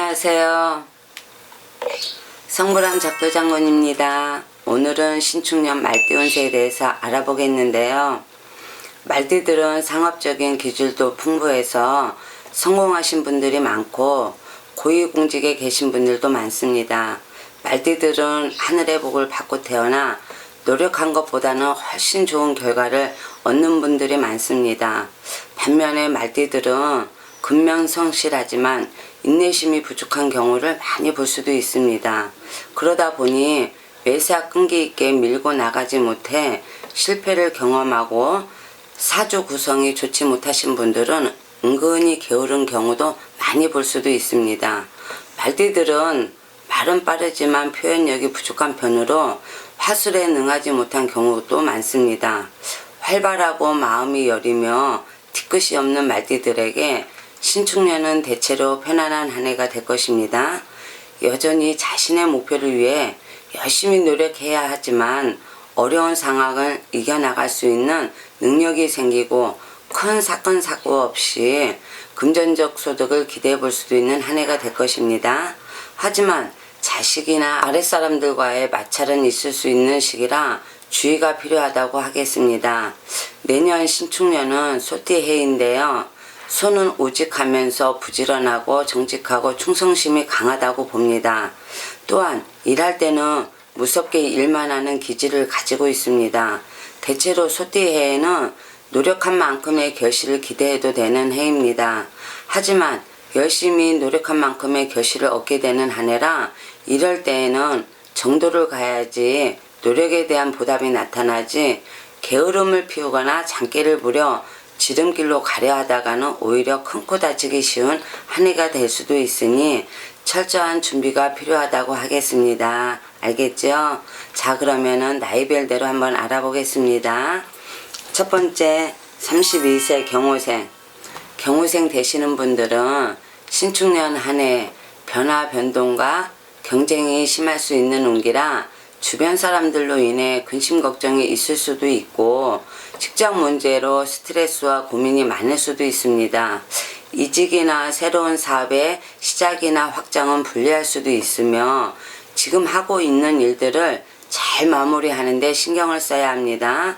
안녕하세요. 성불암 작도장군입니다. 오늘은 신축년 말띠 운세에 대해서 알아보겠는데요. 말띠들은 상업적인 기질도 풍부해서 성공하신 분들이 많고 고위공직에 계신 분들도 많습니다. 말띠들은 하늘의 복을 받고 태어나 노력한 것보다는 훨씬 좋은 결과를 얻는 분들이 많습니다. 반면에 말띠들은 근면성실하지만 인내심이 부족한 경우를 많이 볼 수도 있습니다. 그러다 보니 매사 끈기 있게 밀고 나가지 못해 실패를 경험하고 사주 구성이 좋지 못하신 분들은 은근히 게으른 경우도 많이 볼 수도 있습니다. 말띠들은 말은 빠르지만 표현력이 부족한 편으로 화술에 능하지 못한 경우도 많습니다. 활발하고 마음이 여리며 뒤끝이 없는 말띠들에게 신축년은 대체로 편안한 한 해가 될 것입니다. 여전히 자신의 목표를 위해 열심히 노력해야 하지만 어려운 상황을 이겨나갈 수 있는 능력이 생기고 큰 사건 사고 없이 금전적 소득을 기대해 볼 수도 있는 한 해가 될 것입니다. 하지만 자식이나 아랫사람들과의 마찰은 있을 수 있는 시기라 주의가 필요하다고 하겠습니다. 내년 신축년은 소띠해인데요. 소는 오직하면서 부지런하고 정직하고 충성심이 강하다고 봅니다. 또한 일할 때는 무섭게 일만 하는 기질을 가지고 있습니다. 대체로 소띠해에는 노력한 만큼의 결실을 기대해도 되는 해입니다. 하지만 열심히 노력한 만큼의 결실을 얻게 되는 한 해라 이럴 때에는 정도를 가야지 노력에 대한 보답이 나타나지 게으름을 피우거나 장기를 부려 지름길로 가려 하다가는 오히려 큰 코 다치기 쉬운 한 해가 될 수도 있으니 철저한 준비가 필요하다고 하겠습니다. 알겠죠? 자, 그러면은 나이별대로 한번 알아보겠습니다. 첫 번째 32세 경호생. 경호생 되시는 분들은 신축년 한 해 변화 변동과 경쟁이 심할 수 있는 운기라 주변 사람들로 인해 근심 걱정이 있을 수도 있고 직장 문제로 스트레스와 고민이 많을 수도 있습니다. 이직이나 새로운 사업의 시작이나 확장은 불리할 수도 있으며 지금 하고 있는 일들을 잘 마무리하는 데 신경을 써야 합니다.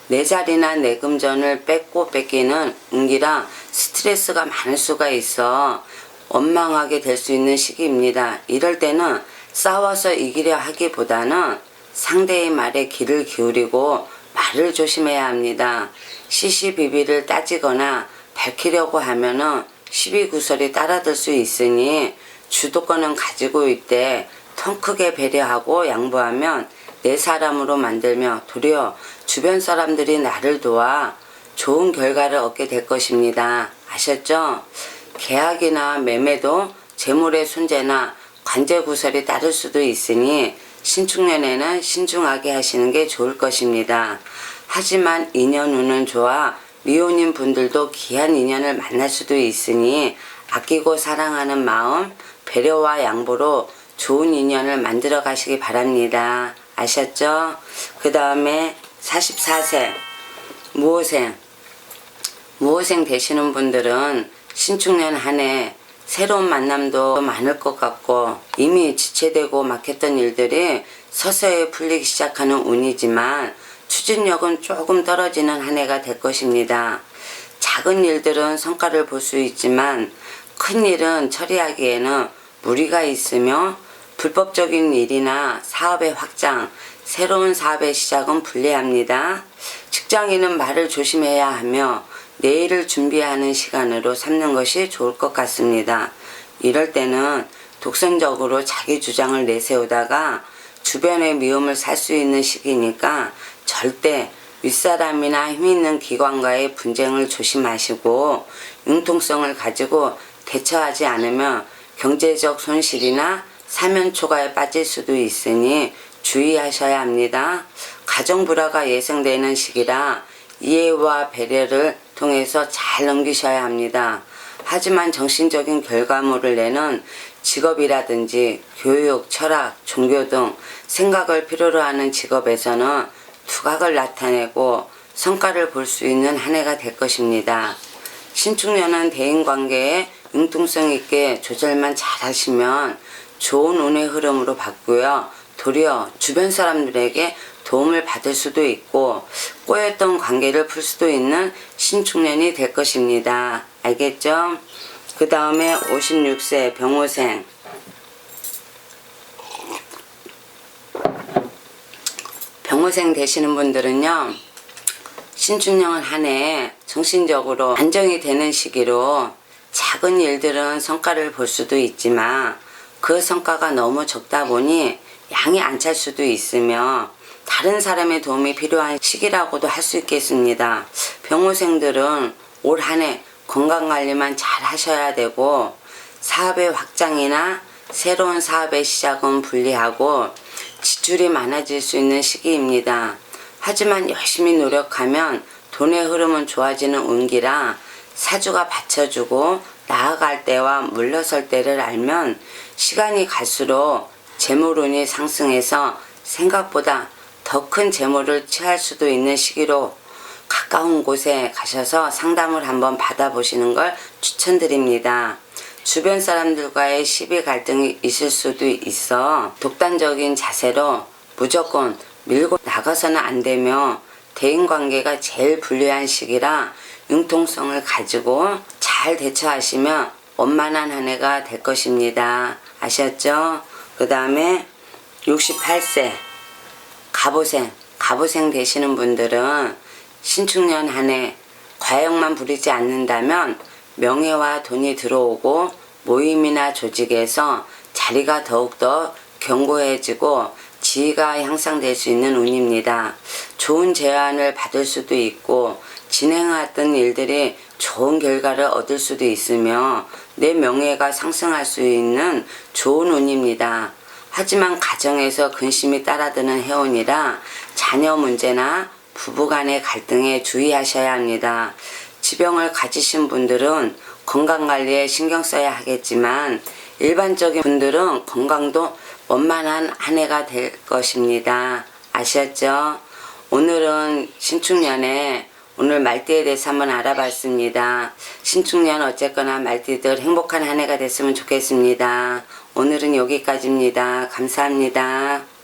내 자리나 내 금전을 뺏고 뺏기는 운기라 스트레스가 많을 수가 있어 원망하게 될 수 있는 시기입니다. 이럴 때는 싸워서 이기려 하기보다는 상대의 말에 귀를 기울이고 말을 조심해야 합니다. 시시비비를 따지거나 밝히려고 하면은 시비구설이 따라들 수 있으니 주도권은 가지고 있되 통 크게 배려하고 양보하면 내 사람으로 만들며 도리어 주변 사람들이 나를 도와 좋은 결과를 얻게 될 것입니다. 아셨죠? 계약이나 매매도 재물의 손재나 관제구설이 따를 수도 있으니 신축년에는 신중하게 하시는 게 좋을 것입니다. 하지만 인연 운은 좋아 미혼인 분들도 귀한 인연을 만날 수도 있으니 아끼고 사랑하는 마음, 배려와 양보로 좋은 인연을 만들어 가시기 바랍니다. 아셨죠? 그 다음에 44세 무호생. 무호생 되시는 분들은 신축년 한 해 새로운 만남도 많을 것 같고 이미 지체되고 막혔던 일들이 서서히 풀리기 시작하는 운이지만 추진력은 조금 떨어지는 한 해가 될 것입니다. 작은 일들은 성과를 볼 수 있지만 큰 일은 처리하기에는 무리가 있으며 불법적인 일이나 사업의 확장, 새로운 사업의 시작은 불리합니다. 직장인은 말을 조심해야 하며 내일을 준비하는 시간으로 삼는 것이 좋을 것 같습니다. 이럴 때는 독선적으로 자기 주장을 내세우다가 주변의 미움을 살 수 있는 시기니까 절대 윗사람이나 힘있는 기관과의 분쟁을 조심하시고 융통성을 가지고 대처하지 않으면 경제적 손실이나 사면초가에 빠질 수도 있으니 주의하셔야 합니다. 가정불화가 예상되는 시기라 이해와 배려를 통해서 잘 넘기셔야 합니다. 하지만 정신적인 결과물을 내는 직업이라든지 교육, 철학, 종교 등 생각을 필요로 하는 직업에서는 두각을 나타내고 성과를 볼 수 있는 한 해가 될 것입니다. 신축년은 대인관계에 융통성 있게 조절만 잘 하시면 좋은 운의 흐름으로 바꾸요. 도리어 주변 사람들에게 도움을 받을 수도 있고 꼬였던 관계를 풀 수도 있는 신축년이 될 것입니다. 알겠죠? 그 다음에 56세 병호생. 병호생 되시는 분들은요, 신축년 한 해 정신적으로 안정이 되는 시기로 작은 일들은 성과를 볼 수도 있지만 그 성과가 너무 적다 보니 양이 안 찰 수도 있으며 다른 사람의 도움이 필요한 시기라고도 할 수 있겠습니다. 병호생들은 올 한 해 건강관리만 잘 하셔야 되고 사업의 확장이나 새로운 사업의 시작은 불리하고 지출이 많아질 수 있는 시기입니다. 하지만 열심히 노력하면 돈의 흐름은 좋아지는 운기라 사주가 받쳐주고 나아갈 때와 물러설 때를 알면 시간이 갈수록 재물운이 상승해서 생각보다 더 큰 재물을 취할 수도 있는 시기로 가까운 곳에 가셔서 상담을 한번 받아보시는 걸 추천드립니다. 주변 사람들과의 시비 갈등이 있을 수도 있어 독단적인 자세로 무조건 밀고 나가서는 안 되며 대인관계가 제일 불리한 시기라 융통성을 가지고 잘 대처하시면 원만한 한 해가 될 것입니다. 아셨죠? 그 다음에 68세 갑오생 되시는 분들은 신축년 한 해 과욕만 부리지 않는다면 명예와 돈이 들어오고 모임이나 조직에서 자리가 더욱더 견고해지고 지위가 향상될 수 있는 운입니다. 좋은 제안을 받을 수도 있고 진행했던 일들이 좋은 결과를 얻을 수도 있으며 내 명예가 상승할 수 있는 좋은 운입니다. 하지만 가정에서 근심이 따라드는 해운이라 자녀 문제나 부부간의 갈등에 주의하셔야 합니다. 지병을 가지신 분들은 건강관리에 신경 써야 하겠지만 일반적인 분들은 건강도 원만한 한 해가 될 것입니다. 아셨죠? 오늘은 신축년에 오늘 말띠에 대해서 한번 알아봤습니다. 신축년 어쨌거나 말띠들 행복한 한 해가 됐으면 좋겠습니다. 오늘은 여기까지입니다. 감사합니다.